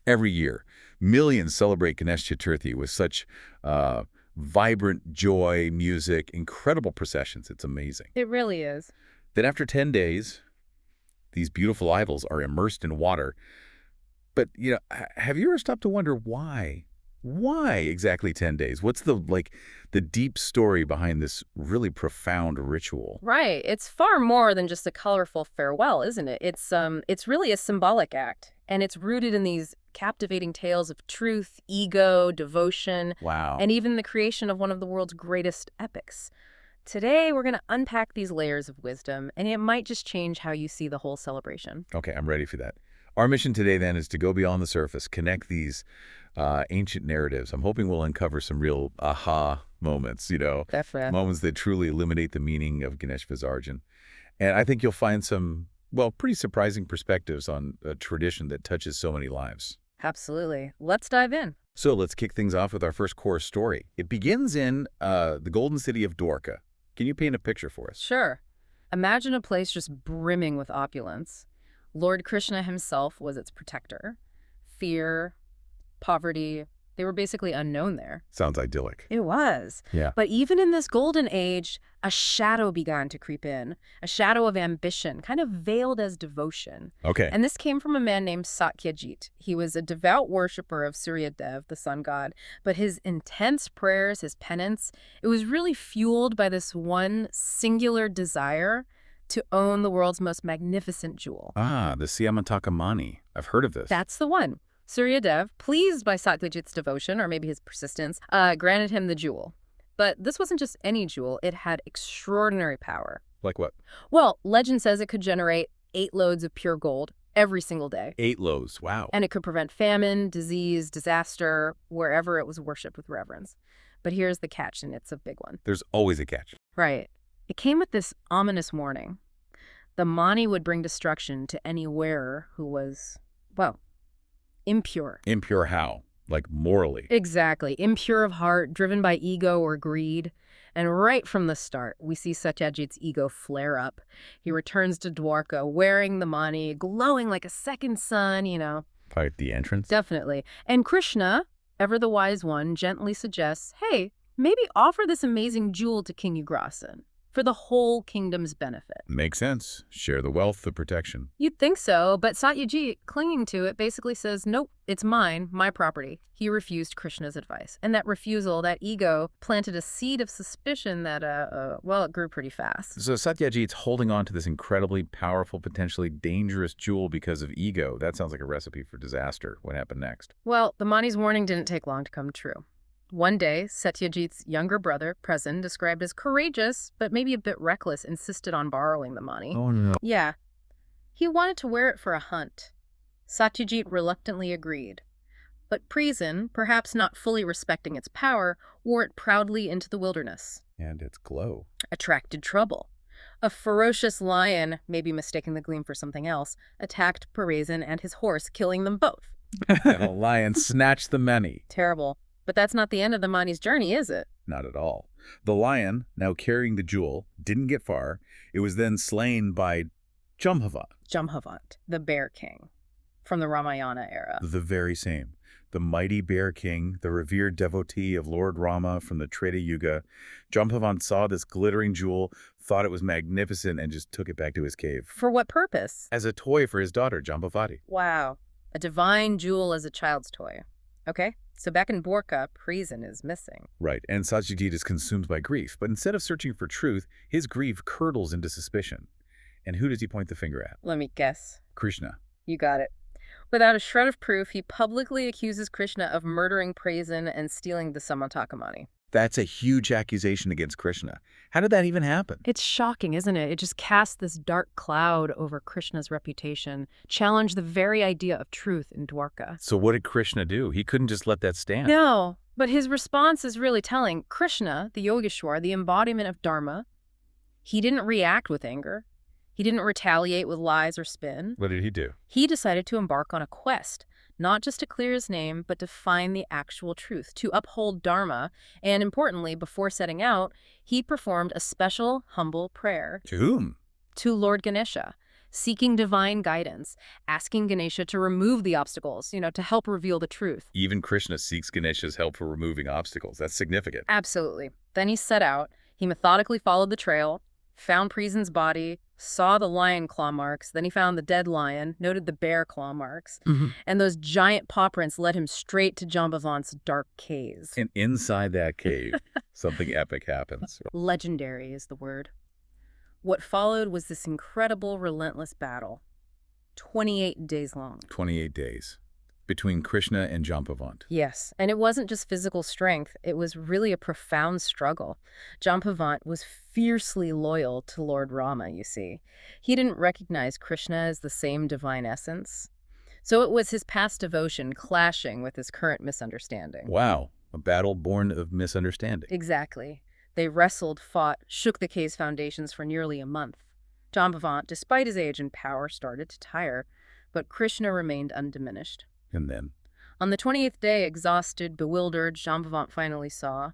Every year, millions celebrate Ganesh Chaturthi with such vibrant joy, music, incredible processions. It's amazing. It really is. Then after 10 days, these beautiful idols are immersed in water. But, have you ever stopped to wonder why? Why exactly 10 days? What's the deep story behind this really profound ritual? Right. It's far more than just a colorful farewell, isn't it? It's really a symbolic act, and it's rooted in these captivating tales of truth, ego, devotion, Wow. and even the creation of one of the world's greatest epics. Today, we're going to unpack these layers of wisdom, and it might just change how you see the whole celebration. Okay, I'm ready for that. Our mission today, then, is to go beyond the surface, connect these ancient narratives. I'm hoping we'll uncover some real aha moments, Definitely. moments that truly illuminate the meaning of Ganesh Visarjan. And I think you'll find some, pretty surprising perspectives on a tradition that touches so many lives. Absolutely. Let's dive in. So let's kick things off with our first core story. It begins in the golden city of Dwarka. Can you paint a picture for us? Sure. Imagine a place just brimming with opulence. Lord Krishna himself was its protector. Fear, poverty, they were basically unknown there. Sounds idyllic. It was. Yeah. But even in this golden age, a shadow began to creep in, a shadow of ambition, kind of veiled as devotion. Okay. And this came from a man named Satyajit. He was a devout worshiper of Suryadev, the sun god, but his intense prayers, his penance, it was really fueled by this one singular desire to own the world's most magnificent jewel. The Siamatakamani. I've heard of this. That's the one. Suryadev, pleased by Satyajit's devotion, or maybe his persistence, granted him the jewel. But this wasn't just any jewel. It had extraordinary power. Like what? Well, legend says it could generate 8 loads of pure gold every single day. 8 loaves. Wow. And it could prevent famine, disease, disaster, wherever it was worshipped with reverence. But here's the catch, and it's a big one. There's always a catch. Right. It came with this ominous warning. The Mani would bring destruction to any wearer who was, impure. Impure how? Like morally? Exactly. Impure of heart, driven by ego or greed. And right from the start, we see Satyajit's ego flare up. He returns to Dwarka wearing the Mani, glowing like a second sun, By the entrance? Definitely. And Krishna, ever the wise one, gently suggests, hey, maybe offer this amazing jewel to King Ugrasen for the whole kingdom's benefit. Makes sense. Share the wealth, the protection. You'd think so, but Satyajit, clinging to it, basically says, nope, it's mine, my property. He refused Krishna's advice. And that refusal, that ego, planted a seed of suspicion that, it grew pretty fast. So Satyajit's holding on to this incredibly powerful, potentially dangerous jewel because of ego. That sounds like a recipe for disaster. What happened next? Well, the Mani's warning didn't take long to come true. One day, Satyajit's younger brother, Prasen, described as courageous, but maybe a bit reckless, insisted on borrowing the Mani. Oh, no. Yeah. He wanted to wear it for a hunt. Satyajit reluctantly agreed. But Prasen, perhaps not fully respecting its power, wore it proudly into the wilderness. And its glow. Attracted trouble. A ferocious lion, maybe mistaking the gleam for something else, attacked Prasen and his horse, killing them both. And a lion snatched the Mani. Terrible. But that's not the end of the Mani's journey, is it? Not at all. The lion, now carrying the jewel, didn't get far. It was then slain by Jambhavat. Jambhavat, the Bear King, from the Ramayana era. The very same. The mighty Bear King, the revered devotee of Lord Rama from the Treta Yuga. Jambhavat saw this glittering jewel, thought it was magnificent, and just took it back to his cave. For what purpose? As a toy for his daughter, Jambavati. Wow. A divine jewel as a child's toy. Okay. So back in Dwarka, Prasen is missing. Right, and Satyajit is consumed by grief, but instead of searching for truth, his grief curdles into suspicion. And who does he point the finger at? Let me guess. Krishna. You got it. Without a shred of proof, he publicly accuses Krishna of murdering Prasen and stealing the Samatakamani. That's a huge accusation against Krishna. How did that even happen? It's shocking, isn't it? It just casts this dark cloud over Krishna's reputation, challenged the very idea of truth in Dwarka. So what did Krishna do? He couldn't just let that stand. No, but his response is really telling. Krishna, the Yogeshwar, the embodiment of Dharma, he didn't react with anger. He didn't retaliate with lies or spin. What did he do? He decided to embark on a quest, not just to clear his name, but to find the actual truth, to uphold Dharma, and importantly, before setting out, he performed a special, humble prayer. To whom? To Lord Ganesha, seeking divine guidance, asking Ganesha to remove the obstacles, to help reveal the truth. Even Krishna seeks Ganesha's help for removing obstacles. That's significant. Absolutely. Then he set out. He methodically followed the trail, found Prisen's body, saw the lion claw marks, then he found the dead lion, noted the bear claw marks, and those giant paw prints led him straight to Jambavant's dark cave. And inside that cave, something epic happens. Legendary is the word. What followed was this incredible, relentless battle. 28 days long. 28 days. Between Krishna and Jambavant. Yes, and it wasn't just physical strength. It was really a profound struggle. Jambavant was fiercely loyal to Lord Rama, you see. He didn't recognize Krishna as the same divine essence. So it was his past devotion clashing with his current misunderstanding. Wow, a battle born of misunderstanding. Exactly. They wrestled, fought, shook the cave's foundations for nearly a month. Jambavant, despite his age and power, started to tire, but Krishna remained undiminished. And then? On the 28th day, exhausted, bewildered, Jambavant finally saw.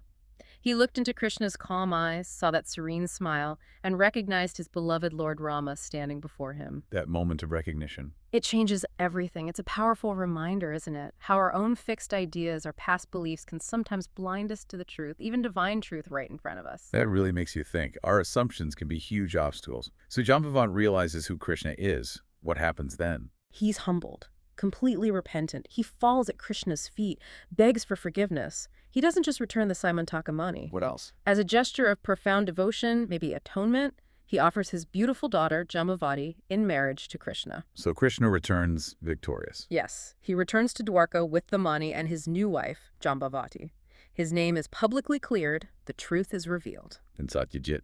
He looked into Krishna's calm eyes, saw that serene smile, and recognized his beloved Lord Rama standing before him. That moment of recognition. It changes everything. It's a powerful reminder, isn't it? How our own fixed ideas or past beliefs can sometimes blind us to the truth, even divine truth right in front of us. That really makes you think. Our assumptions can be huge obstacles. So Jambavant realizes who Krishna is. What happens then? He's humbled, completely repentant. He falls at Krishna's feet, begs for forgiveness. He doesn't just return the Saimantaka money. What else? As a gesture of profound devotion, maybe atonement, he offers his beautiful daughter, Jambavati, in marriage to Krishna. So Krishna returns victorious. Yes, he returns to Dwarka with the money and his new wife, Jambavati. His name is publicly cleared, the truth is revealed. And Satyajit,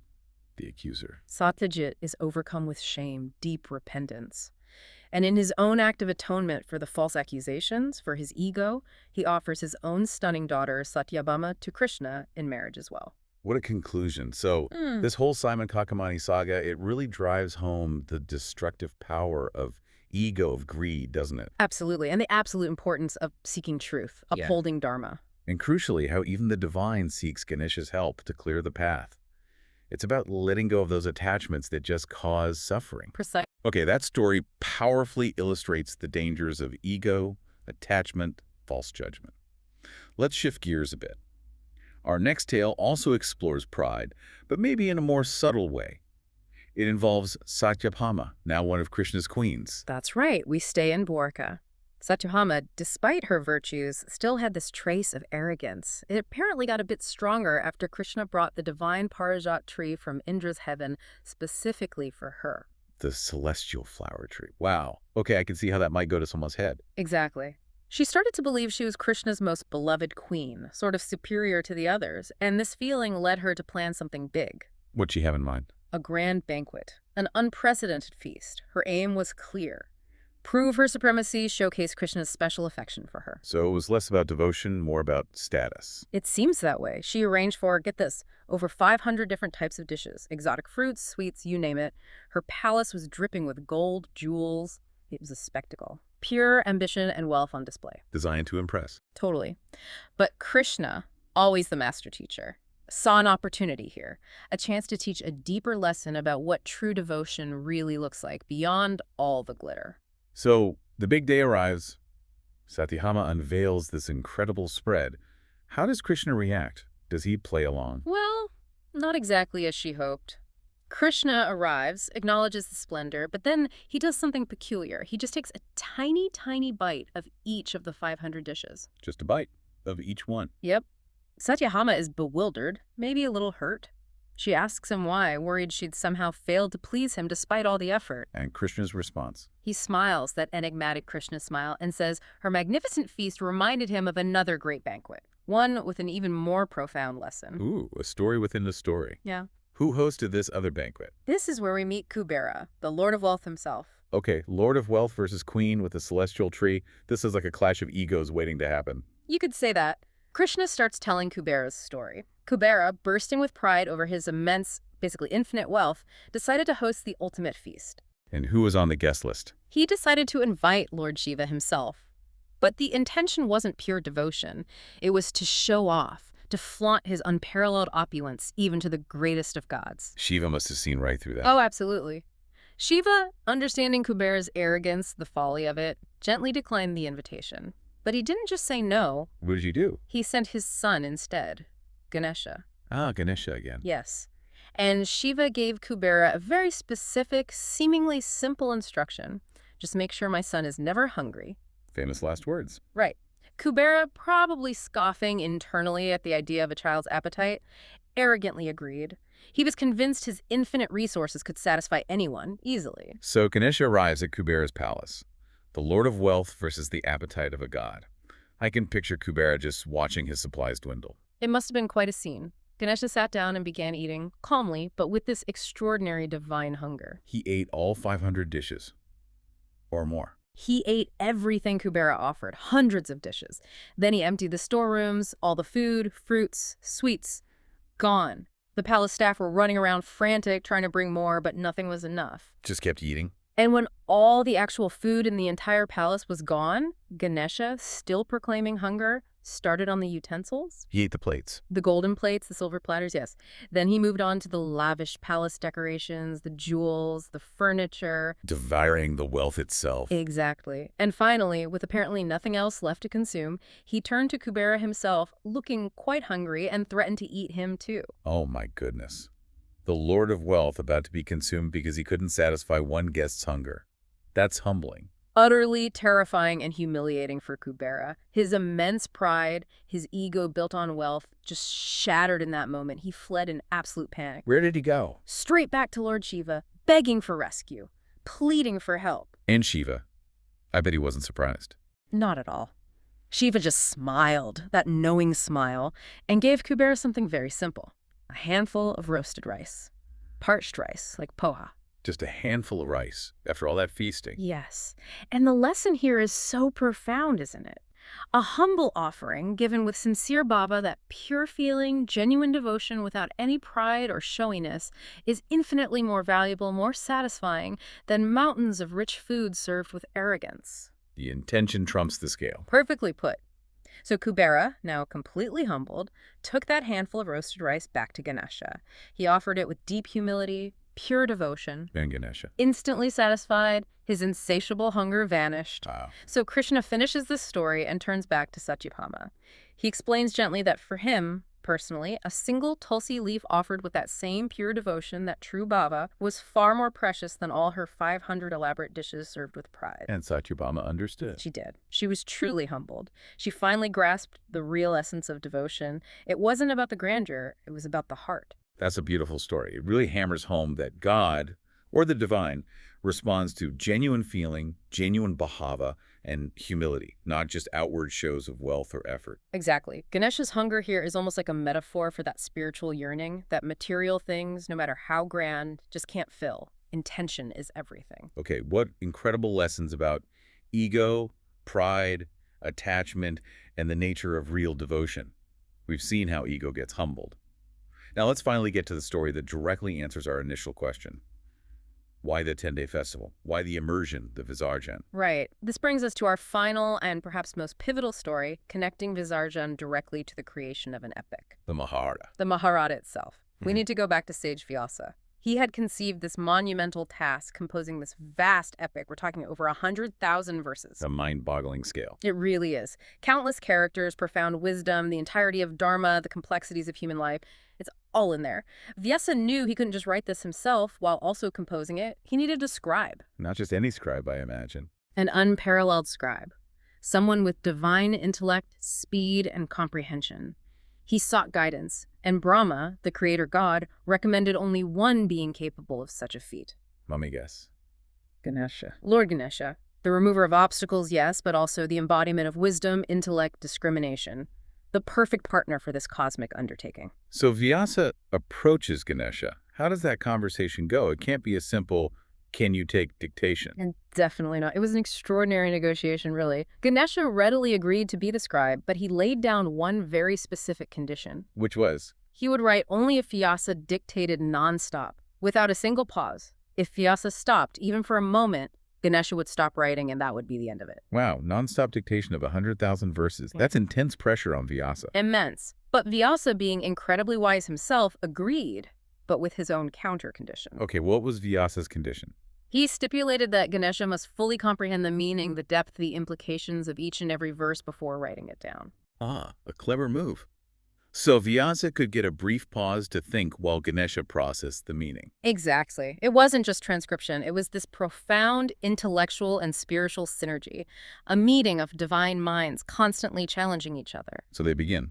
the accuser. Satyajit is overcome with shame, deep repentance. And in his own act of atonement for the false accusations, for his ego, he offers his own stunning daughter, Satyabhama, to Krishna in marriage as well. What a conclusion. So this whole Simon Kakamani saga, it really drives home the destructive power of ego, of greed, doesn't it? Absolutely. And the absolute importance of seeking truth, upholding dharma. And crucially, how even the divine seeks Ganesha's help to clear the path. It's about letting go of those attachments that just cause suffering. Precise. Okay, that story powerfully illustrates the dangers of ego, attachment, false judgment. Let's shift gears a bit. Our next tale also explores pride, but maybe in a more subtle way. It involves Satyabhama, now one of Krishna's queens. That's right. We stay in Dwarka. Satyabhama, despite her virtues, still had this trace of arrogance. It apparently got a bit stronger after Krishna brought the divine Parijat tree from Indra's heaven specifically for her. The celestial flower tree. Wow. Okay, I can see how that might go to someone's head. Exactly. She started to believe she was Krishna's most beloved queen, sort of superior to the others, and this feeling led her to plan something big. What'd she have in mind? A grand banquet, an unprecedented feast. Her aim was clear. Prove her supremacy, showcase Krishna's special affection for her. So it was less about devotion, more about status. It seems that way. She arranged for, get this, over 500 different types of dishes, exotic fruits, sweets, you name it. Her palace was dripping with gold, jewels. It was a spectacle. Pure ambition and wealth on display. Designed to impress. Totally. But Krishna, always the master teacher, saw an opportunity here, a chance to teach a deeper lesson about what true devotion really looks like, beyond all the glitter. So the big day arrives. Satyabhama unveils this incredible spread. How does Krishna react? Does he play along? Well, not exactly as she hoped. Krishna arrives, acknowledges the splendor, but then he does something peculiar. He just takes a tiny, tiny bite of each of the 500 dishes. Just a bite of each one. Yep. Satyabhama is bewildered, maybe a little hurt. She asks him why, worried she'd somehow failed to please him despite all the effort. And Krishna's response? He smiles, that enigmatic Krishna smile, and says her magnificent feast reminded him of another great banquet, one with an even more profound lesson. Ooh, a story within the story. Yeah. Who hosted this other banquet? This is where we meet Kubera, the Lord of Wealth himself. Okay, Lord of Wealth versus Queen with a celestial tree. This is like a clash of egos waiting to happen. You could say that. Krishna starts telling Kubera's story. Kubera, bursting with pride over his immense, basically infinite wealth, decided to host the ultimate feast. And who was on the guest list? He decided to invite Lord Shiva himself. But the intention wasn't pure devotion. It was to show off, to flaunt his unparalleled opulence even to the greatest of gods. Shiva must have seen right through that. Oh, absolutely. Shiva, understanding Kubera's arrogance, the folly of it, gently declined the invitation. But he didn't just say no. What did you do? He sent his son instead, Ganesha. Ah, Ganesha again. Yes. And Shiva gave Kubera a very specific, seemingly simple instruction. Just make sure my son is never hungry. Famous last words. Right. Kubera, probably scoffing internally at the idea of a child's appetite, arrogantly agreed. He was convinced his infinite resources could satisfy anyone, easily. So Ganesha arrives at Kubera's palace. The Lord of Wealth versus the appetite of a god. I can picture Kubera just watching his supplies dwindle. It must have been quite a scene. Ganesha sat down and began eating, calmly, but with this extraordinary divine hunger. He ate all 500 dishes. Or more. He ate everything Kubera offered, hundreds of dishes. Then he emptied the storerooms, all the food, fruits, sweets. Gone. The palace staff were running around frantic, trying to bring more, but nothing was enough. Just kept eating. And when all the actual food in the entire palace was gone, Ganesha, still proclaiming hunger, started on the utensils. He ate the plates. The golden plates, the silver platters, yes. Then he moved on to the lavish palace decorations, the jewels, the furniture. Devouring the wealth itself. Exactly. And finally, with apparently nothing else left to consume, he turned to Kubera himself, looking quite hungry, and threatened to eat him too. Oh my goodness. The Lord of Wealth about to be consumed because he couldn't satisfy one guest's hunger. That's humbling. Utterly terrifying and humiliating for Kubera. His immense pride, his ego built on wealth, just shattered in that moment. He fled in absolute panic. Where did he go? Straight back to Lord Shiva, begging for rescue, pleading for help. And Shiva. I bet he wasn't surprised. Not at all. Shiva just smiled, that knowing smile, and gave Kubera something very simple. A handful of roasted rice. Parched rice, like poha. Just a handful of rice after all that feasting. Yes. And the lesson here is so profound, isn't it? A humble offering given with sincere bhava, that pure feeling, genuine devotion without any pride or showiness, is infinitely more valuable, more satisfying than mountains of rich food served with arrogance. The intention trumps the scale. Perfectly put. So Kubera, now completely humbled, took that handful of roasted rice back to Ganesha. He offered it with deep humility, pure devotion. And Ganesha. Instantly satisfied, his insatiable hunger vanished. Wow. So Krishna finishes this story and turns back to Satyabhama. He explains gently that for him, personally, a single tulsi leaf offered with that same pure devotion, that true bhava, was far more precious than all her 500 elaborate dishes served with pride. And Satyabhama understood. She did. She was truly humbled. She finally grasped the real essence of devotion. It wasn't about the grandeur, it was about the heart. That's a beautiful story. It really hammers home that God, or the divine, responds to genuine feeling, genuine bhava, and humility, not just outward shows of wealth or effort. Exactly. Ganesha's hunger here is almost like a metaphor for that spiritual yearning, that material things, no matter how grand, just can't fill. Intention is everything. Okay, what incredible lessons about ego, pride, attachment, and the nature of real devotion. We've seen how ego gets humbled. Now let's finally get to the story that directly answers our initial question. Why the 10-day festival? Why the immersion, the Visarjan? Right. This brings us to our final and perhaps most pivotal story, connecting Visarjan directly to the creation of an epic. The Mahabharata. The Mahabharata itself. We need to go back to sage Vyasa. He had conceived this monumental task, composing this vast epic. We're talking over 100,000 verses. A mind-boggling scale. It really is. Countless characters, profound wisdom, the entirety of Dharma, the complexities of human life. It's all in there. Vyasa knew he couldn't just write this himself while also composing it. He needed a scribe. Not just any scribe, I imagine. An unparalleled scribe. Someone with divine intellect, speed, and comprehension. He sought guidance, and Brahma, the creator god, recommended only one being capable of such a feat. Let me guess. Ganesha. Lord Ganesha. The remover of obstacles, yes, but also the embodiment of wisdom, intellect, discrimination. The perfect partner for this cosmic undertaking. So Vyasa approaches Ganesha. How does that conversation go? It can't be a simple, can you take dictation? And definitely not. It was an extraordinary negotiation, really. Ganesha readily agreed to be the scribe, but he laid down one very specific condition. Which was? He would write only if Vyasa dictated nonstop, without a single pause. If Vyasa stopped, even for a moment, Ganesha would stop writing, and that would be the end of it. Wow, nonstop dictation of 100,000 verses. That's intense pressure on Vyasa. Immense. But Vyasa, being incredibly wise himself, agreed, but with his own counter condition. Okay, what was Vyasa's condition? He stipulated that Ganesha must fully comprehend the meaning, the depth, the implications of each and every verse before writing it down. Ah, a clever move. So Vyasa could get a brief pause to think while Ganesha processed the meaning. Exactly. It wasn't just transcription. It was this profound intellectual and spiritual synergy, a meeting of divine minds constantly challenging each other. So they begin.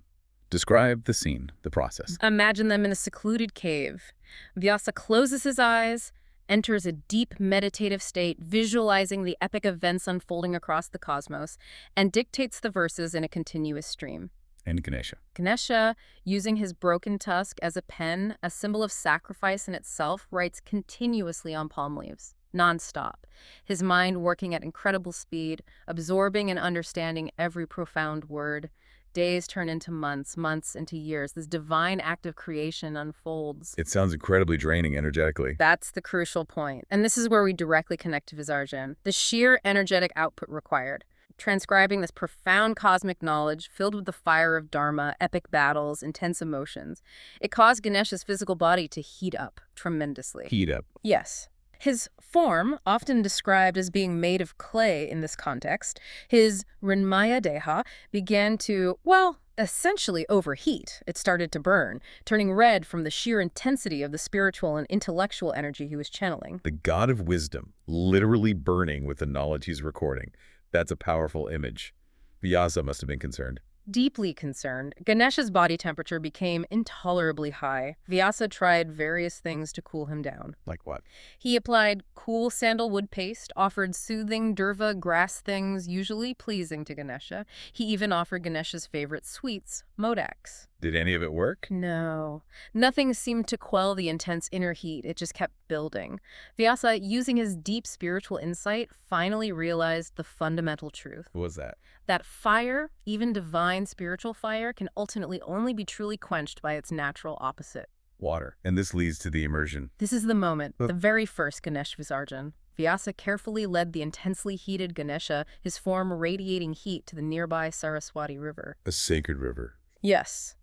Describe the scene, the process. Imagine them in a secluded cave. Vyasa closes his eyes, enters a deep meditative state, visualizing the epic events unfolding across the cosmos, and dictates the verses in a continuous stream. And Ganesha. Ganesha, using his broken tusk as a pen, a symbol of sacrifice in itself, writes continuously on palm leaves, nonstop, his mind working at incredible speed, absorbing and understanding every profound word. Days turn into months, months into years. This divine act of creation unfolds. It sounds incredibly draining energetically. That's the crucial point. And this is where we directly connect to Visarjana, the sheer energetic output required. Transcribing this profound cosmic knowledge filled with the fire of Dharma, epic battles, intense emotions. It caused Ganesha's physical body to heat up tremendously. Heat up. Yes. His form, often described as being made of clay in this context, his Rinmaya Deha, began to, well, essentially overheat. It started to burn, turning red from the sheer intensity of the spiritual and intellectual energy he was channeling. The god of wisdom, literally burning with the knowledge he's recording. That's a powerful image. Vyasa must have been concerned. Deeply concerned, Ganesha's body temperature became intolerably high. Vyasa tried various things to cool him down. Like what? He applied cool sandalwood paste, offered soothing durva grass things usually pleasing to Ganesha. He even offered Ganesha's favorite sweets, modaks. Did any of it work? No. Nothing seemed to quell the intense inner heat. It just kept building. Vyasa, using his deep spiritual insight, finally realized the fundamental truth. What was that? That fire, even divine spiritual fire, can ultimately only be truly quenched by its natural opposite. Water. And this leads to the immersion. This is the moment, the very first Ganesh Visarjana. Vyasa carefully led the intensely heated Ganesha, his form radiating heat, to the nearby Saraswati River. A sacred river. Yes.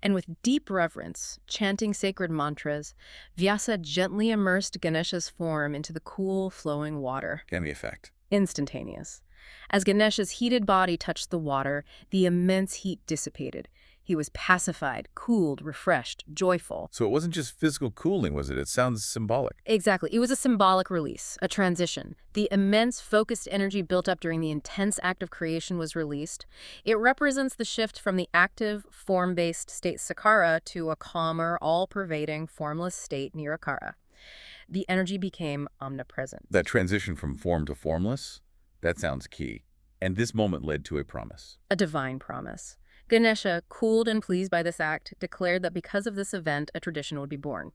And with deep reverence, chanting sacred mantras, Vyasa gently immersed Ganesha's form into the cool, flowing water. And the effect. Instantaneous. As Ganesha's heated body touched the water, the immense heat dissipated. He was pacified, cooled, refreshed, joyful. So it wasn't just physical cooling, was it? It sounds symbolic. Exactly. It was a symbolic release, a transition. The immense focused energy built up during the intense act of creation was released. It represents the shift from the active, form-based state Sakara to a calmer, all-pervading, formless state Nirakara. The energy became omnipresent. That transition from form to formless? That sounds key. And this moment led to a promise. A divine promise. Ganesha, cooled and pleased by this act, declared that because of this event, a tradition would be born.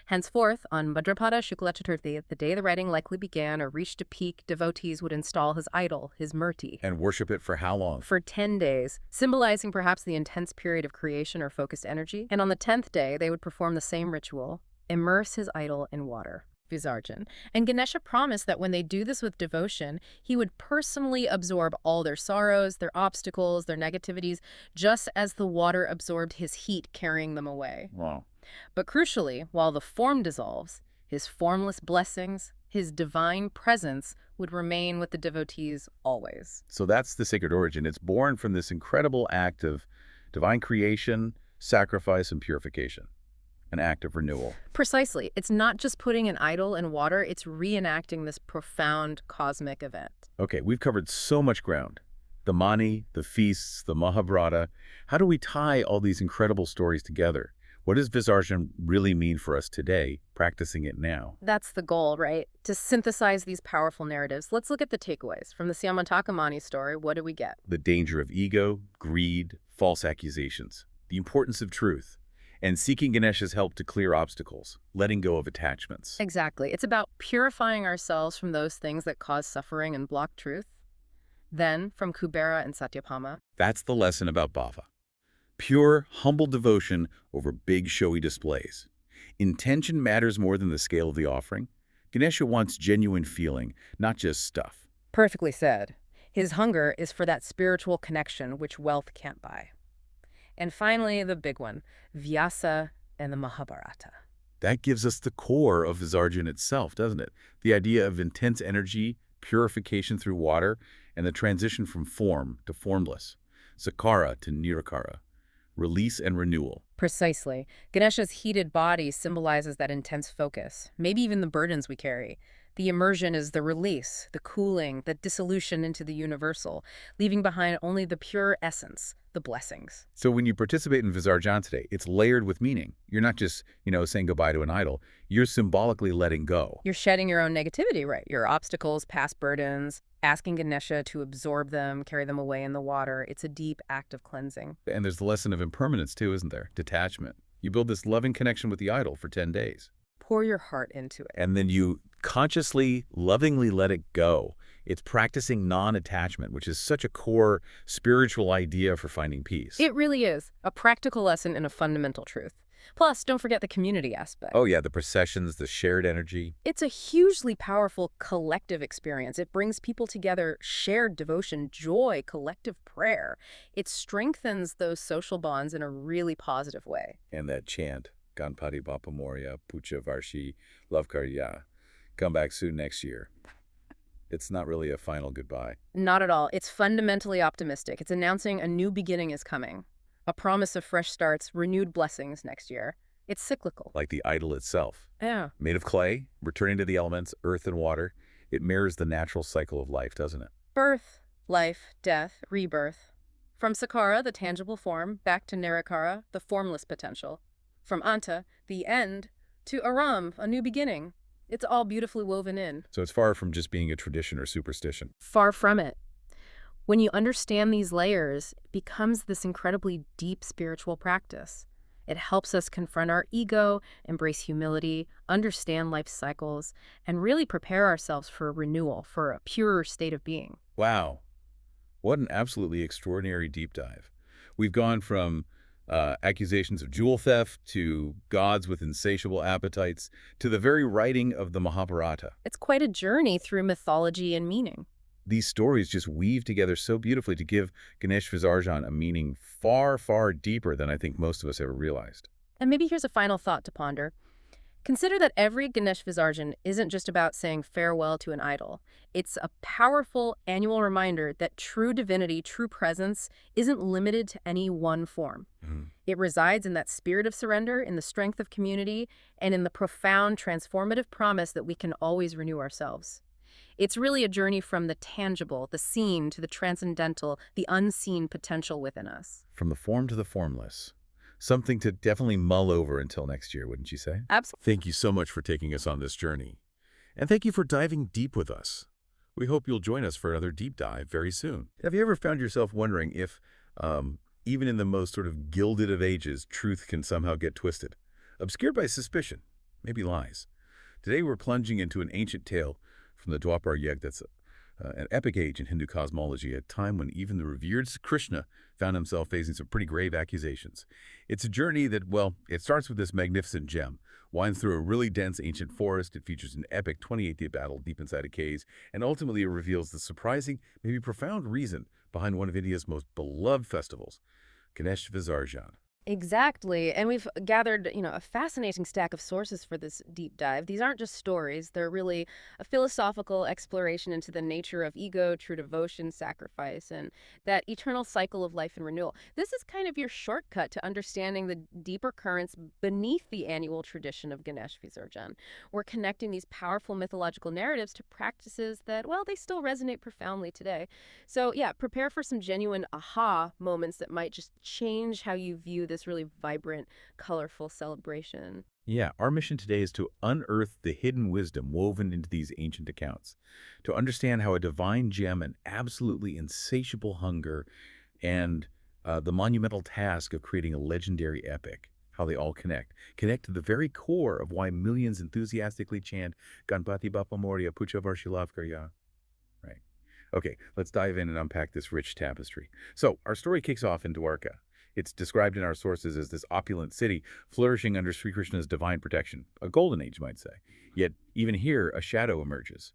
Henceforth, on Bhadrapada Shukla Chaturthi, the day the writing likely began or reached a peak, devotees would install his idol, his murti. And worship it for how long? For 10 days, symbolizing perhaps the intense period of creation or focused energy. And on the 10th day, they would perform the same ritual, immerse his idol in water. Visarjana. And Ganesha promised that when they do this with devotion, he would personally absorb all their sorrows, their obstacles, their negativities, just as the water absorbed his heat, carrying them away. Wow. But crucially, while the form dissolves, his formless blessings, his divine presence would remain with the devotees always. So that's the sacred origin. It's born from this incredible act of divine creation, sacrifice, and purification. An act of renewal. Precisely. It's not just putting an idol in water, it's reenacting this profound cosmic event. Okay, we've covered so much ground. The Mani, the feasts, the Mahabharata. How do we tie all these incredible stories together? What does Visarjana really mean for us today, practicing it now? That's the goal, right? To synthesize these powerful narratives. Let's look at the takeaways. From the Syamantaka Mani story, what do we get? The danger of ego, greed, false accusations. The importance of truth. And seeking Ganesha's help to clear obstacles, letting go of attachments. Exactly. It's about purifying ourselves from those things that cause suffering and block truth. Then, from Kubera and Satyabhama. That's the lesson about bhava. Pure, humble devotion over big, showy displays. Intention matters more than the scale of the offering. Ganesha wants genuine feeling, not just stuff. Perfectly said. His hunger is for that spiritual connection which wealth can't buy. And finally, the big one, Vyasa and the Mahabharata. That gives us the core of Visarjan itself, doesn't it? The idea of intense energy, purification through water, and the transition from form to formless, sakara to nirakara, release and renewal. Precisely. Ganesha's heated body symbolizes that intense focus, maybe even the burdens we carry. The immersion is the release, the cooling, the dissolution into the universal, leaving behind only the pure essence, the blessings. So when you participate in Visarjan today, it's layered with meaning. You're not just, saying goodbye to an idol. You're symbolically letting go. You're shedding your own negativity, right? Your obstacles, past burdens, asking Ganesha to absorb them, carry them away in the water. It's a deep act of cleansing. And there's the lesson of impermanence too, isn't there? Detachment. You build this loving connection with the idol for 10 days. Pour your heart into it. And then you consciously, lovingly let it go. It's practicing non-attachment, which is such a core spiritual idea for finding peace. It really is a practical lesson in a fundamental truth. Plus, don't forget the community aspect. Oh yeah, the processions, the shared energy. It's a hugely powerful collective experience. It brings people together, shared devotion, joy, collective prayer. It strengthens those social bonds in a really positive way. And that chant, Ganpati Bappa Moria, Puja Varshi, Lavkarya, come back soon next year. It's not really a final goodbye. Not at all. It's fundamentally optimistic. It's announcing a new beginning is coming. A promise of fresh starts, renewed blessings next year. It's cyclical. Like the idol itself. Yeah. Made of clay, returning to the elements, earth and water, it mirrors the natural cycle of life, doesn't it? Birth, life, death, rebirth. From Sakara, the tangible form, back to Nirakara, the formless potential. From Anta, the end, to Aram, a new beginning. It's all beautifully woven in. So it's far from just being a tradition or superstition. Far from it. When you understand these layers, it becomes this incredibly deep spiritual practice. It helps us confront our ego, embrace humility, understand life's cycles, and really prepare ourselves for renewal, for a purer state of being. Wow. What an absolutely extraordinary deep dive. We've gone from accusations of jewel theft to gods with insatiable appetites to the very writing of the Mahabharata. It's quite a journey through mythology and meaning. These stories just weave together so beautifully to give Ganesh Visarjan a meaning far, far deeper than I think most of us ever realized. And maybe here's a final thought to ponder. Consider that every Ganesh Visarjan isn't just about saying farewell to an idol. It's a powerful annual reminder that true divinity, true presence, isn't limited to any one form. It resides in that spirit of surrender, in the strength of community, and in the profound transformative promise that we can always renew ourselves. It's really a journey from the tangible, the seen, to the transcendental, the unseen potential within us. From the form to the formless. Something to definitely mull over until next year, wouldn't you say? Absolutely. Thank you so much for taking us on this journey. And thank you for diving deep with us. We hope you'll join us for another deep dive very soon. Have you ever found yourself wondering if, even in the most sort of gilded of ages, truth can somehow get twisted? Obscured by suspicion, maybe lies. Today we're plunging into an ancient tale from the Dwapar Yug that's an epic age in Hindu cosmology, a time when even the revered Krishna found himself facing some pretty grave accusations. It's a journey that, well, it starts with this magnificent gem, winds through a really dense ancient forest. It features an epic 28-day battle deep inside a cave, and ultimately it reveals the surprising, maybe profound reason behind one of India's most beloved festivals, Ganesh Visarjan. Exactly. And we've gathered, a fascinating stack of sources for this deep dive. These aren't just stories. They're really a philosophical exploration into the nature of ego, true devotion, sacrifice, and that eternal cycle of life and renewal. This is kind of your shortcut to understanding the deeper currents beneath the annual tradition of Ganesh Visarjan. We're connecting these powerful mythological narratives to practices that, well, they still resonate profoundly today. So yeah, prepare for some genuine aha moments that might just change how you view this really vibrant, colorful celebration. Yeah, our mission today is to unearth the hidden wisdom woven into these ancient accounts, to understand how a divine gem, an absolutely insatiable hunger, and the monumental task of creating a legendary epic, how they all connect to the very core of why millions enthusiastically chant Ganpati Bappa Moria, Puja Varshi Lavkarya. Right. Okay, let's dive in and unpack this rich tapestry. So, our story kicks off in Dwarka. It's described in our sources as this opulent city flourishing under Sri Krishna's divine protection, a golden age, you might say. Yet, even here, a shadow emerges.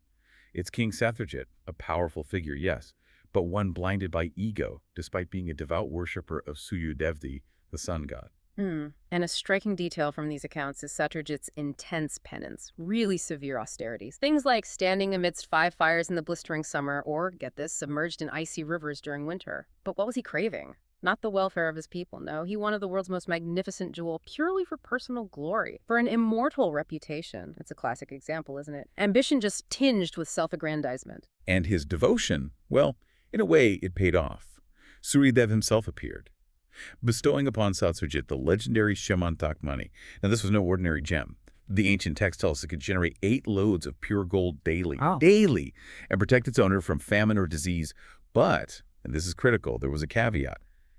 It's King Satyajit, a powerful figure, yes, but one blinded by ego, despite being a devout worshiper of Suryodevdi, the sun god. And a striking detail from these accounts is Satyajit's intense penance, really severe austerities. Things like standing amidst 5 fires in the blistering summer or, get this, submerged in icy rivers during winter. But what was he craving? Not the welfare of his people, no. He wanted the world's most magnificent jewel purely for personal glory, for an immortal reputation. It's a classic example, isn't it? Ambition just tinged with self-aggrandizement. And his devotion, well, in a way, it paid off. Suryadev himself appeared, bestowing upon Satyajit the legendary Shamantak money. Now, this was no ordinary gem. The ancient text tells us it could generate 8 loads of pure gold daily, and protect its owner from famine or disease. But, and this is critical, there was a caveat.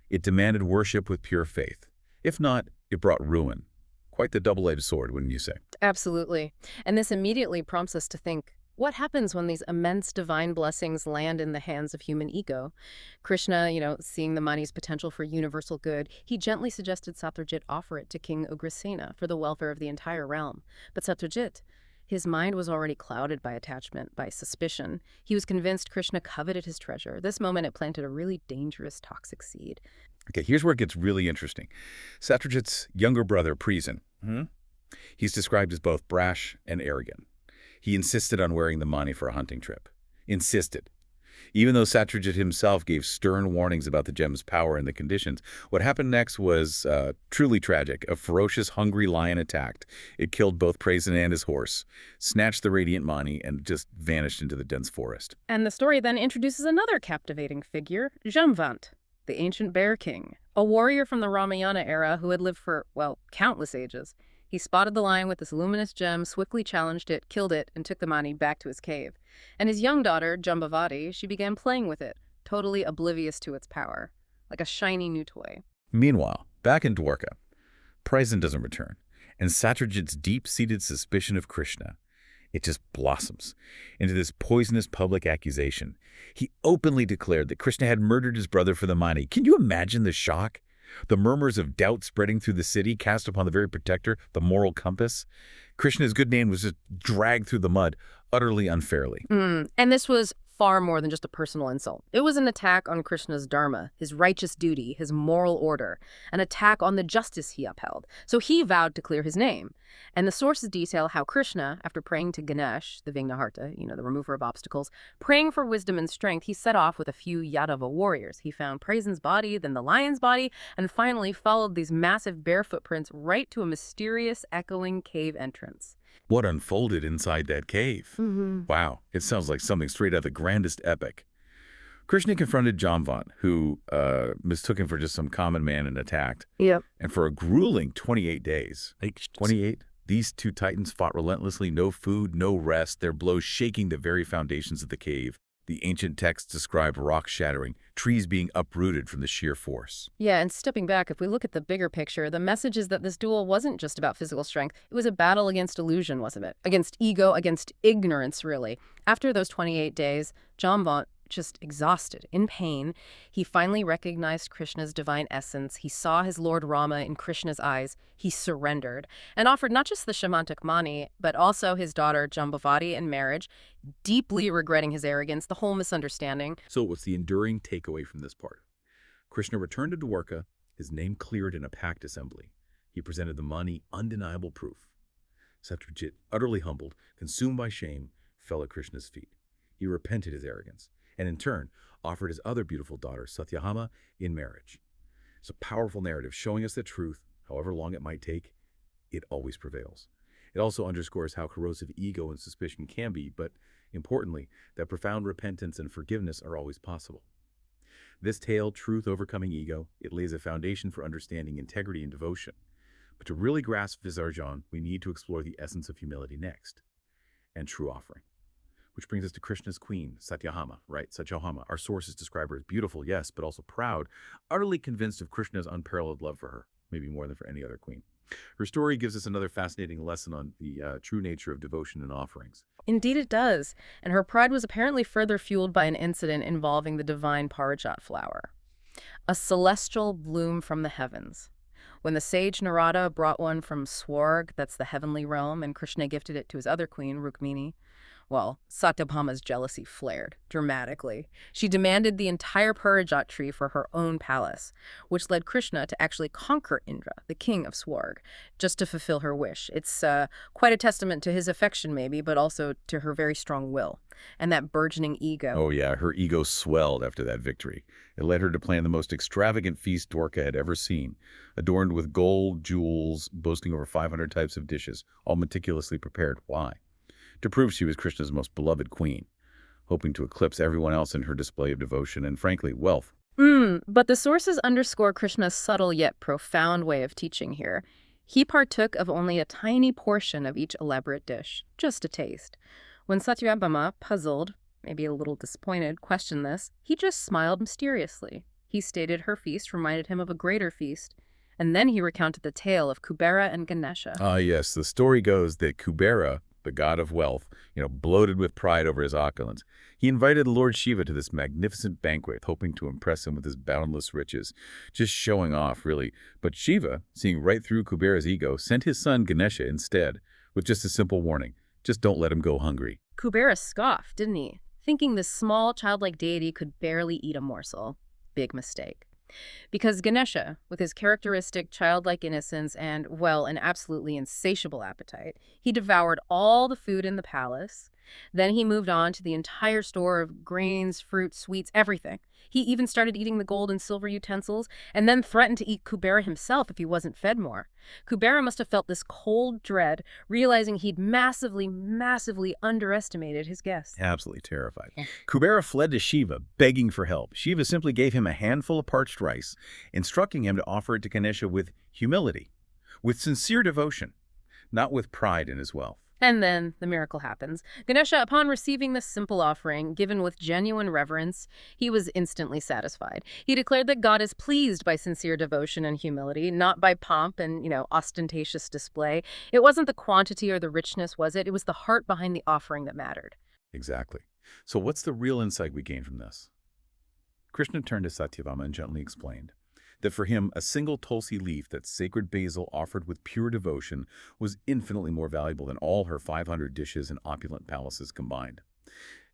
It demanded worship with pure faith. If not, it brought ruin. Quite the double-edged sword, wouldn't you say? Absolutely. And this immediately prompts us to think, what happens when these immense divine blessings land in the hands of human ego? Krishna, seeing the money's potential for universal good, he gently suggested Satyajit offer it to King Ugrasena for the welfare of the entire realm. But Satyajit, his mind was already clouded by attachment, by suspicion. He was convinced Krishna coveted his treasure. This moment, it planted a really dangerous, toxic seed. Okay, here's where it gets really interesting. Satyajit's younger brother, Prisen, he's described as both brash and arrogant. He insisted on wearing the mani for a hunting trip. Insisted. Even though Satyajit himself gave stern warnings about the gem's power and the conditions, what happened next was truly tragic. A ferocious, hungry lion attacked. It killed both Prisen and his horse, snatched the radiant mani, and just vanished into the dense forest. And the story then introduces another captivating figure, Jamvant, the ancient bear king, a warrior from the Ramayana era who had lived for, well, countless ages. He spotted the lion with this luminous gem, swiftly challenged it, killed it, and took the mani back to his cave. And his young daughter, Jambavati, she began playing with it, totally oblivious to its power, like a shiny new toy. Meanwhile, back in Dwarka, Prisen doesn't return, and Satyajit's deep-seated suspicion of Krishna, it just blossoms into this poisonous public accusation. He openly declared that Krishna had murdered his brother for the mani. Can you imagine the shock? The murmurs of doubt spreading through the city cast upon the very protector, the moral compass. Krishna's good name was just dragged through the mud, utterly unfairly. And this was far more than just a personal insult. It was an attack on Krishna's dharma, his righteous duty, his moral order, an attack on the justice he upheld. So he vowed to clear his name. And the sources detail how Krishna, after praying to Ganesh, the Vignaharta, the remover of obstacles, praying for wisdom and strength, he set off with a few Yadava warriors. He found Prisen's body, then the lion's body, and finally followed these massive bear footprints right to a mysterious, echoing cave entrance. What unfolded inside that cave? Wow, it sounds like something straight out of the grandest epic. Krishna confronted Jamvant, who mistook him for just some common man and attacked. Yep. And for a grueling 28 days, 28, these two titans fought relentlessly, no food, no rest, their blows shaking the very foundations of the cave. The ancient texts describe rocks shattering, trees being uprooted from the sheer force. Yeah, and stepping back, if we look at the bigger picture, the message is that this duel wasn't just about physical strength. It was a battle against illusion, wasn't it? Against ego, against ignorance, really. After those 28 days, Jamvant, just exhausted, in pain, he finally recognized Krishna's divine essence. He saw his Lord Rama in Krishna's eyes. He surrendered and offered not just the Shamantak mani, but also his daughter Jambavati in marriage, deeply regretting his arrogance, the whole misunderstanding. So what's the enduring takeaway from this part? Krishna returned to Dwarka, his name cleared in a packed assembly. He presented the mani, undeniable proof. Satyajit, utterly humbled, consumed by shame, fell at Krishna's feet. He repented his arrogance, and in turn offered his other beautiful daughter, Satyahama, in marriage. It's a powerful narrative showing us that truth, however long it might take, it always prevails. It also underscores how corrosive ego and suspicion can be, but importantly, that profound repentance and forgiveness are always possible. This tale, Truth Overcoming Ego, it lays a foundation for understanding integrity and devotion. But to really grasp Visarjan, we need to explore the essence of humility next, and true offering. Which brings us to Krishna's queen, Satyahama, right? Satyahama. Our sources describe her as beautiful, yes, but also proud, utterly convinced of Krishna's unparalleled love for her, maybe more than for any other queen. Her story gives us another fascinating lesson on the true nature of devotion and offerings. Indeed it does, and her pride was apparently further fueled by an incident involving the divine Parijat flower, a celestial bloom from the heavens. When the sage Narada brought one from Swarg, that's the heavenly realm, and Krishna gifted it to his other queen, Rukmini, Well, Satyabhama's jealousy flared dramatically. She demanded the entire Parijat tree for her own palace, which led Krishna to actually conquer Indra, the king of Swarg, just to fulfill her wish. It's quite a testament to his affection, maybe, but also to her very strong will and that burgeoning ego. Oh yeah, her ego swelled after that victory. It led her to plan the most extravagant feast Dwarka had ever seen, adorned with gold, jewels, boasting over 500 types of dishes, all meticulously prepared. Why? To prove she was Krishna's most beloved queen, hoping to eclipse everyone else in her display of devotion and, frankly, wealth. But the sources underscore Krishna's subtle yet profound way of teaching here. He partook of only a tiny portion of each elaborate dish, just a taste. When Satyabhama, puzzled, maybe a little disappointed, questioned this, he just smiled mysteriously. He stated her feast reminded him of a greater feast, and then he recounted the tale of Kubera and Ganesha. Ah, yes, the story goes that Kubera, the god of wealth, bloated with pride over his opulence, he invited Lord Shiva to this magnificent banquet, hoping to impress him with his boundless riches, just showing off, really. But Shiva, seeing right through Kubera's ego, sent his son Ganesha instead, with just a simple warning: just don't let him go hungry. Kubera scoffed, didn't he? Thinking this small, childlike deity could barely eat a morsel. Big mistake. Because Ganesha, with his characteristic childlike innocence and, well, an absolutely insatiable appetite, he devoured all the food in the palace. Then he moved on to the entire store of grains, fruits, sweets, everything. He even started eating the gold and silver utensils, and then threatened to eat Kubera himself if he wasn't fed more. Kubera must have felt this cold dread, realizing he'd massively, massively underestimated his guests. Absolutely terrified. Kubera fled to Shiva, begging for help. Shiva simply gave him a handful of parched rice, instructing him to offer it to Ganesha with humility, with sincere devotion, not with pride in his wealth. And then the miracle happens. Ganesha, upon receiving this simple offering, given with genuine reverence, he was instantly satisfied. He declared that God is pleased by sincere devotion and humility, not by pomp and, ostentatious display. It wasn't the quantity or the richness, was it? It was the heart behind the offering that mattered. Exactly. So what's the real insight we gain from this? Krishna turned to Satyabhama and gently explained that for him, a single tulsi leaf that sacred basil offered with pure devotion was infinitely more valuable than all her 500 dishes and opulent palaces combined.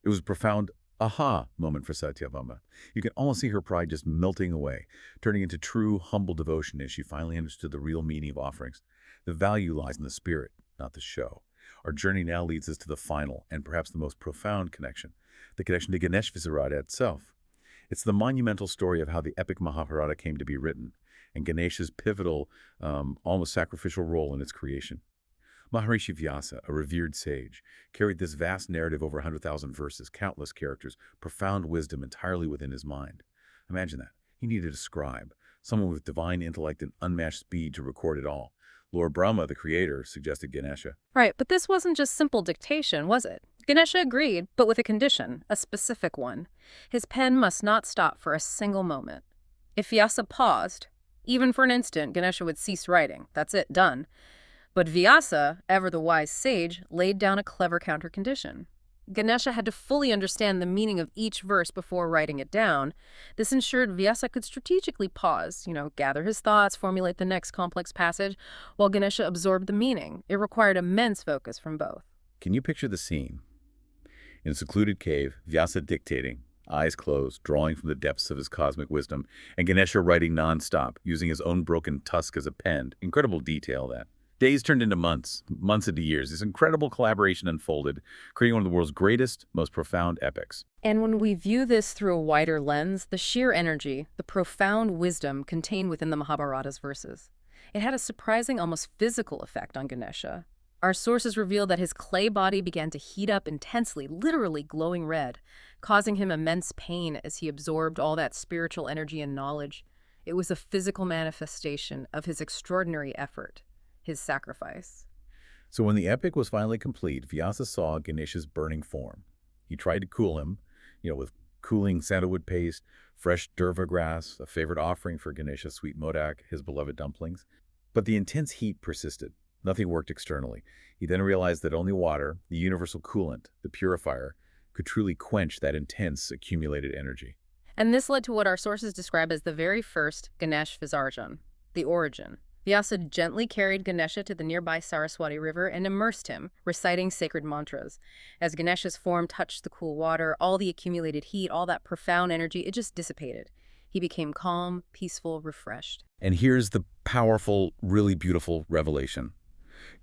It was a profound aha moment for Satyabhama. You can almost see her pride just melting away, turning into true, humble devotion as she finally understood the real meaning of offerings. The value lies in the spirit, not the show. Our journey now leads us to the final and perhaps the most profound connection, the connection to Ganesh Visarada itself. It's the monumental story of how the epic Mahabharata came to be written, and Ganesha's pivotal, almost sacrificial role in its creation. Maharishi Vyasa, a revered sage, carried this vast narrative over 100,000 verses, countless characters, profound wisdom entirely within his mind. Imagine that. He needed a scribe, someone with divine intellect and unmatched speed to record it all. Lord Brahma, the creator, suggested Ganesha. Right, but this wasn't just simple dictation, was it? Ganesha agreed, but with a condition, a specific one. His pen must not stop for a single moment. If Vyasa paused, even for an instant, Ganesha would cease writing. That's it, done. But Vyasa, ever the wise sage, laid down a clever countercondition. Ganesha had to fully understand the meaning of each verse before writing it down. This ensured Vyasa could strategically pause, gather his thoughts, formulate the next complex passage, while Ganesha absorbed the meaning. It required immense focus from both. Can you picture the scene? In a secluded cave, Vyasa dictating, eyes closed, drawing from the depths of his cosmic wisdom, and Ganesha writing nonstop, using his own broken tusk as a pen. Incredible detail, that. Days turned into months, months into years. This incredible collaboration unfolded, creating one of the world's greatest, most profound epics. And when we view this through a wider lens, the sheer energy, the profound wisdom contained within the Mahabharata's verses, it had a surprising, almost physical effect on Ganesha. Our sources reveal that his clay body began to heat up intensely, literally glowing red, causing him immense pain as he absorbed all that spiritual energy and knowledge. It was a physical manifestation of his extraordinary effort, his sacrifice. So when the epic was finally complete, Vyasa saw Ganesha's burning form. He tried to cool him, with cooling sandalwood paste, fresh durva grass, a favorite offering for Ganesha's sweet modak, his beloved dumplings. But the intense heat persisted. Nothing worked externally. He then realized that only water, the universal coolant, the purifier, could truly quench that intense accumulated energy. And this led to what our sources describe as the very first Ganesh Visarjan, the origin, Vyasa gently carried Ganesha to the nearby Saraswati River and immersed him, reciting sacred mantras. As Ganesha's form touched the cool water, all the accumulated heat, all that profound energy, it just dissipated. He became calm, peaceful, refreshed. And here's the powerful, really beautiful revelation.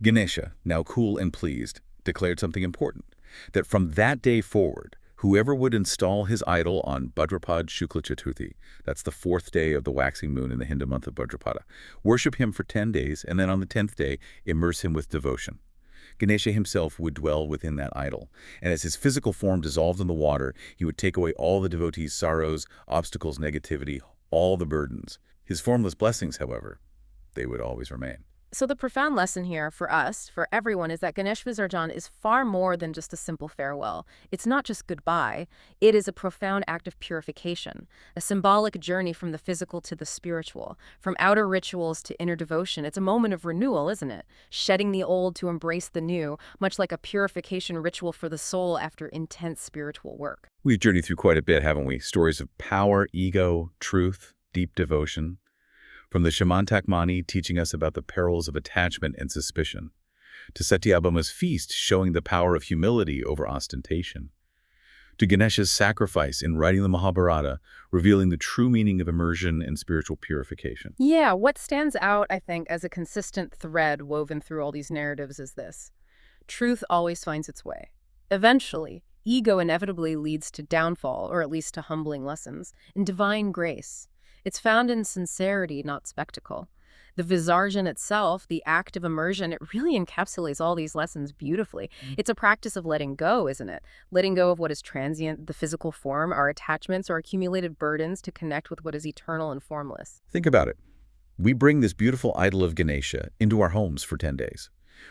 Ganesha, now cool and pleased, declared something important, that from that day forward, whoever would install his idol on Bhadrapad Shukla Chaturthi, that's the 4th day of the waxing moon in the Hindu month of Bhadrapada, worship him for 10 days, and then on the 10th day, immerse him with devotion. Ganesha himself would dwell within that idol, and as his physical form dissolved in the water, he would take away all the devotees' sorrows, obstacles, negativity, all the burdens. His formless blessings, however, they would always remain. So the profound lesson here for us, for everyone, is that Ganesh Visarjan is far more than just a simple farewell. It's not just goodbye. It is a profound act of purification, a symbolic journey from the physical to the spiritual, from outer rituals to inner devotion. It's a moment of renewal, isn't it? Shedding the old to embrace the new, much like a purification ritual for the soul after intense spiritual work. We've journeyed through quite a bit, haven't we? Stories of power, ego, truth, deep devotion. From the Shamantak Mani teaching us about the perils of attachment and suspicion, to Satyabhama's feast showing the power of humility over ostentation, to Ganesha's sacrifice in writing the Mahabharata, revealing the true meaning of immersion and spiritual purification. Yeah, what stands out, I think, as a consistent thread woven through all these narratives is this. Truth always finds its way. Eventually, ego inevitably leads to downfall, or at least to humbling lessons, and divine grace. It's found in sincerity, not spectacle. The Visarjan itself, the act of immersion, it really encapsulates all these lessons beautifully. It's a practice of letting go, isn't it? Letting go of what is transient, the physical form, our attachments or accumulated burdens to connect with what is eternal and formless. Think about it. We bring this beautiful idol of Ganesha into our homes for 10 days.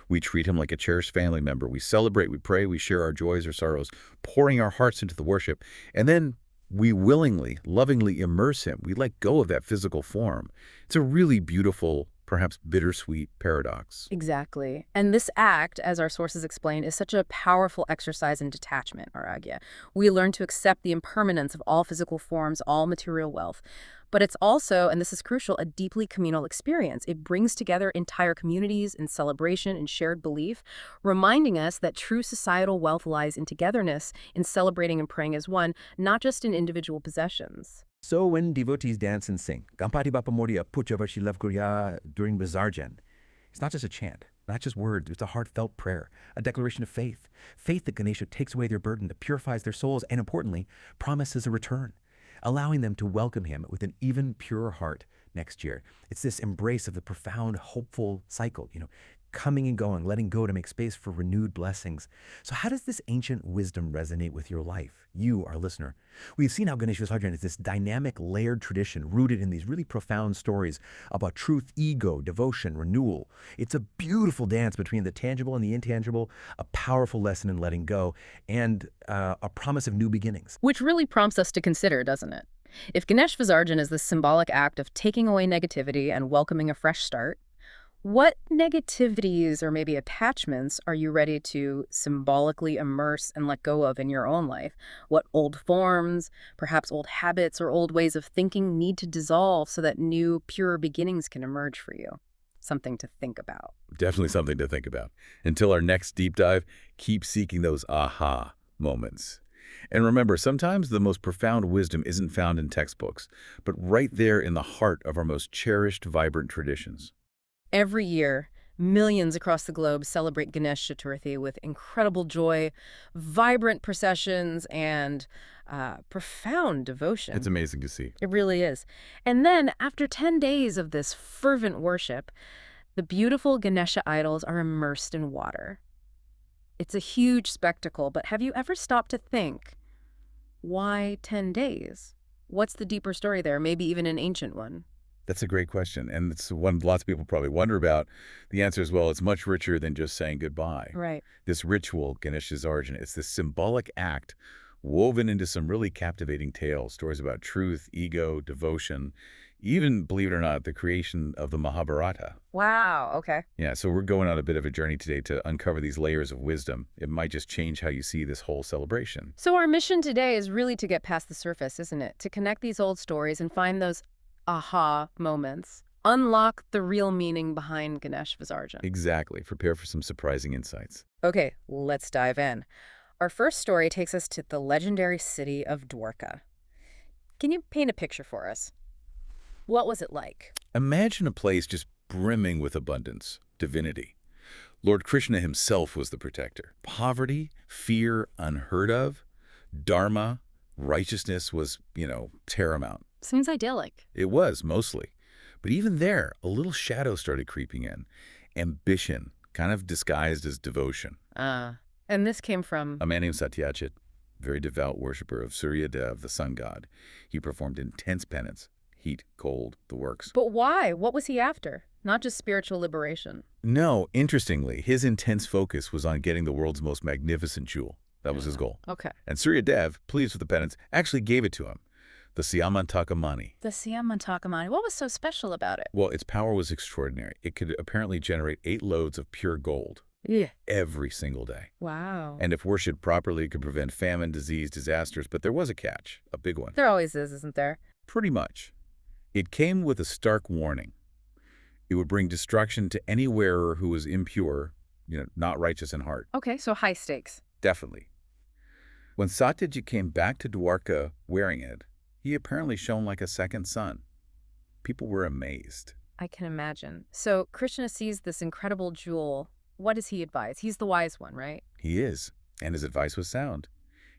We treat him like a cherished family member. We celebrate, we pray, we share our joys or sorrows, pouring our hearts into the worship. And then we willingly, lovingly immerse him. We let go of that physical form. It's a really beautiful, perhaps bittersweet paradox. Exactly. And this act, as our sources explain, is such a powerful exercise in detachment, Aragya. We learn to accept the impermanence of all physical forms, all material wealth. But it's also, and this is crucial, a deeply communal experience. It brings together entire communities in celebration and shared belief, reminding us that true societal wealth lies in togetherness, in celebrating and praying as one, not just in individual possessions. So when devotees dance and sing, Gampati Bapa Moria Puchavarshi Lavgurya during Visarjan, it's not just a chant, not just words, it's a heartfelt prayer, a declaration of faith. Faith that Ganesha takes away their burden, that purifies their souls, and importantly, promises a return, allowing them to welcome him with an even purer heart next year. It's this embrace of the profound, hopeful cycle, coming and going, letting go to make space for renewed blessings. So how does this ancient wisdom resonate with your life, you, our listener? We've seen how Ganesh Visarjan is this dynamic, layered tradition rooted in these really profound stories about truth, ego, devotion, renewal. It's a beautiful dance between the tangible and the intangible, a powerful lesson in letting go, and a promise of new beginnings. Which really prompts us to consider, doesn't it? If Ganesh Visarjan is this symbolic act of taking away negativity and welcoming a fresh start, what negativities or maybe attachments are you ready to symbolically immerse and let go of in your own life? What old forms, perhaps old habits or old ways of thinking need to dissolve so that new, purer beginnings can emerge for you? Something to think about. Definitely something to think about. Until our next deep dive, keep seeking those aha moments. And remember, sometimes the most profound wisdom isn't found in textbooks, but right there in the heart of our most cherished, vibrant traditions. Every year, millions across the globe celebrate Ganesh Chaturthi with incredible joy, vibrant processions, and profound devotion. It's amazing to see. It really is. And then, after 10 days of this fervent worship, the beautiful Ganesha idols are immersed in water. It's a huge spectacle, but have you ever stopped to think, why 10 days? What's the deeper story there? Maybe even an ancient one. That's a great question, and it's one lots of people probably wonder about. The answer is, well, it's much richer than just saying goodbye. Right. This ritual, Ganesha's origin, it's this symbolic act woven into some really captivating tales, stories about truth, ego, devotion, even, believe it or not, the creation of the Mahabharata. Wow, okay. Yeah, so we're going on a bit of a journey today to uncover these layers of wisdom. It might just change how you see this whole celebration. So our mission today is really to get past the surface, isn't it? To connect these old stories and find those aha moments, unlock the real meaning behind Ganesh Visarjan. Exactly. Prepare for some surprising insights. Okay, let's dive in. Our first story takes us to the legendary city of Dwarka. Can you paint a picture for us? What was it like? Imagine a place just brimming with abundance, divinity. Lord Krishna himself was the protector. Poverty, fear unheard of, dharma, righteousness was, paramount. Seems idyllic. It was, mostly. But even there, a little shadow started creeping in. Ambition, kind of disguised as devotion. And this came from... A man named Satyajit, very devout worshiper of Surya Dev, the sun god. He performed intense penance. Heat, cold, the works. But why? What was he after? Not just spiritual liberation. No, interestingly, his intense focus was on getting the world's most magnificent jewel. That was his goal. Okay. And Surya Dev, pleased with the penance, actually gave it to him. The Siamantakamani. The Siamantakamani. What was so special about it? Well, its power was extraordinary. It could apparently generate 8 loads of pure gold. Yeah. Every single day. Wow. And if worshipped properly, it could prevent famine, disease, disasters. But there was a catch, a big one. There always is, isn't there? Pretty much. It came with a stark warning. It would bring destruction to any wearer who was impure, not righteous in heart. Okay, so high stakes. Definitely. When Satyajit came back to Dwarka wearing it, he apparently shone like a second sun. People were amazed. I can imagine. So Krishna sees this incredible jewel. What does he advise? He's the wise one, right? He is, and his advice was sound.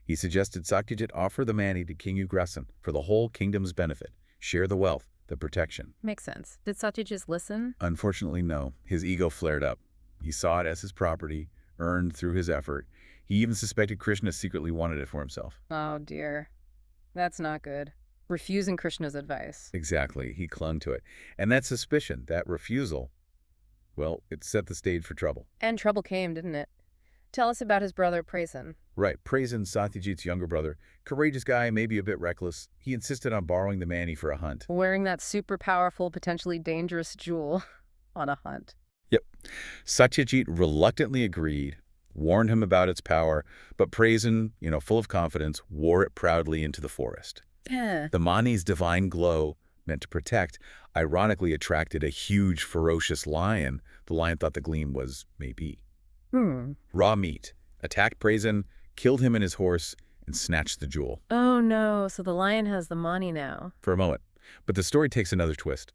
He suggested Satyajit offer the mani to King Ugrasen for the whole kingdom's benefit, share the wealth, the protection. Makes sense. Did Satyajit listen? Unfortunately, no. His ego flared up. He saw it as his property, earned through his effort. He even suspected Krishna secretly wanted it for himself. Oh, dear. That's not good. Refusing Krishna's advice. Exactly. He clung to it. And that suspicion, that refusal, well, it set the stage for trouble. And trouble came, didn't it? Tell us about his brother, Prasen. Right. Prasen, Satyajit's younger brother, courageous guy, maybe a bit reckless. He insisted on borrowing the mani for a hunt. Wearing that super powerful, potentially dangerous jewel on a hunt. Yep. Satyajit reluctantly agreed, warned him about its power, but Prasen, full of confidence, wore it proudly into the forest. The mani's divine glow, meant to protect, ironically attracted a huge, ferocious lion. The lion thought the gleam was maybe raw meat, attacked Prasen, killed him and his horse, and snatched the jewel. Oh no, so the lion has the mani now. For a moment. But the story takes another twist.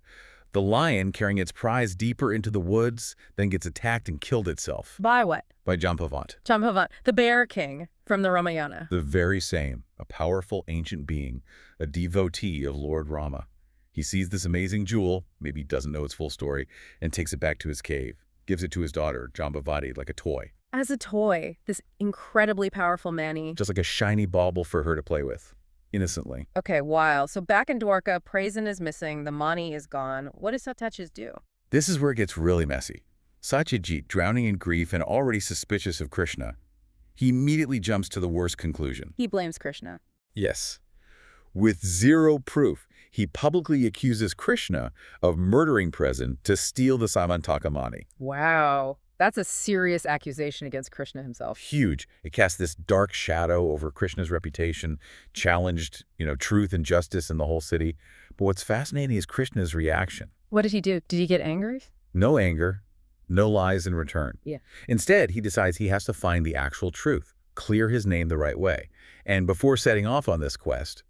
The lion, carrying its prize deeper into the woods, then gets attacked and killed itself. By what? By Jampavant. Jampavant, the bear king from the Ramayana. The very same, a powerful ancient being, a devotee of Lord Rama. He sees this amazing jewel, maybe doesn't know its full story, and takes it back to his cave. Gives it to his daughter, Jambavati, like a toy. As a toy, this incredibly powerful mani. Just like a shiny bauble for her to play with, innocently. Okay, wow. So back in Dwarka, Prasen is missing, the mani is gone. What does Satyajit do? This is where it gets really messy. Satyajit, drowning in grief and already suspicious of Krishna, he immediately jumps to the worst conclusion. He blames Krishna. Yes. With zero proof, he publicly accuses Krishna of murdering Prasen to steal the Samantakamani. Wow. That's a serious accusation against Krishna himself. Huge. It cast this dark shadow over Krishna's reputation, challenged, truth and justice in the whole city. But what's fascinating is Krishna's reaction. What did he do? Did he get angry? No anger, no lies in return. Yeah. Instead, he decides he has to find the actual truth, clear his name the right way. And before setting off on this quest,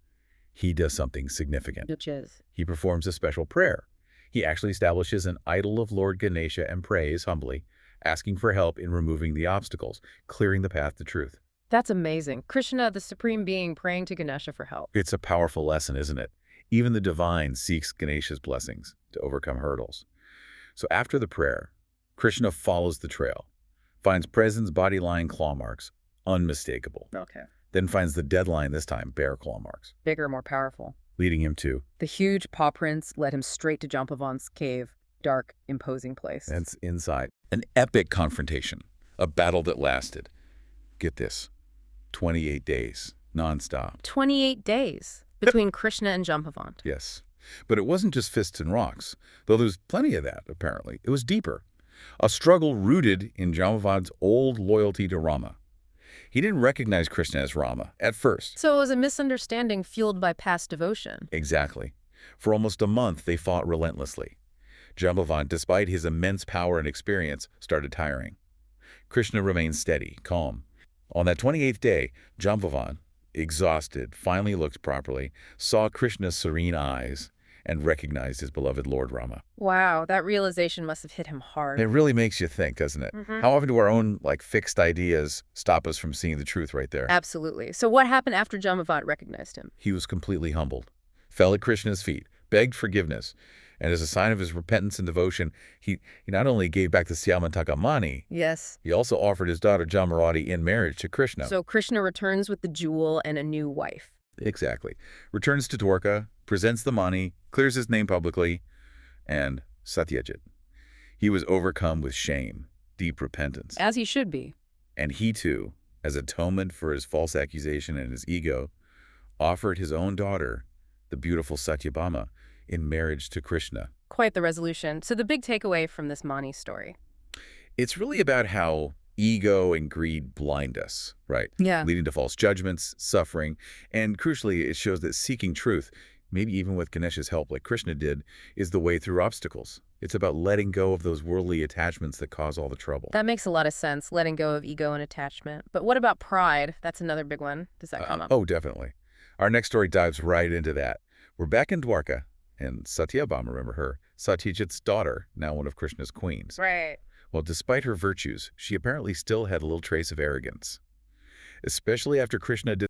he does something significant. Which is? He performs a special prayer. He actually establishes an idol of Lord Ganesha and prays humbly, asking for help in removing the obstacles, clearing the path to truth. That's amazing. Krishna, the supreme being, praying to Ganesha for help. It's a powerful lesson, isn't it? Even the divine seeks Ganesha's blessings to overcome hurdles. So after the prayer, Krishna follows the trail, finds Prasen's body-line claw marks, unmistakable. Okay. Then finds the dead lion, this time bear claw marks, Bigger, more powerful. leading him to, The huge paw prints led him straight to Jampavant's cave. Dark, imposing place. and inside, an epic confrontation, a battle that lasted, get this, 28 days, nonstop. 28 days between Krishna and Jampavant. Yes. But it wasn't just fists and rocks, though there's plenty of that, apparently. It was deeper. A struggle rooted in Jambavant's old loyalty to Rama. He didn't recognize Krishna as Rama at first. So it was a misunderstanding fueled by past devotion. Exactly. For almost a month, they fought relentlessly. Jambavan, despite his immense power and experience, started tiring. Krishna remained steady, calm. On that 28th day, Jambavan, exhausted, finally looked properly, saw Krishna's serene eyes, and recognized his beloved Lord Rama. Wow, that realization must have hit him hard. It really makes you think, doesn't it? How often do our own, fixed ideas stop us from seeing the truth right there? Absolutely. So what happened after Jambavat recognized him? He was completely humbled, fell at Krishna's feet, begged forgiveness, and as a sign of his repentance and devotion, he not only gave back the Syamantaka, Yes. he also offered his daughter Jamarati in marriage to Krishna. So Krishna returns with the jewel and a new wife. Exactly. Returns to Dwarka, presents the mani, clears his name publicly, and Satyajit. He was overcome with shame, deep repentance. As he should be. And he too, as atonement for his false accusation and his ego, offered his own daughter, the beautiful Satyabhama, in marriage to Krishna. Quite the resolution. So the big takeaway from this Mani story. It's really about how ego and greed blind us, right? Yeah. Leading to false judgments, suffering, and crucially, it shows that seeking truth, maybe even with Ganesh's help like Krishna did, is the way through obstacles. It's about letting go of those worldly attachments that cause all the trouble. That makes a lot of sense, letting go of ego and attachment. But what about pride? That's another big one. Does that come up? Oh, definitely. Our next story dives right into that. We're back in Dwarka, and Satyabhama, remember her, Satyajit's daughter, now one of Krishna's queens. Right. Well, despite her virtues, she apparently still had a little trace of arrogance. Especially after Krishna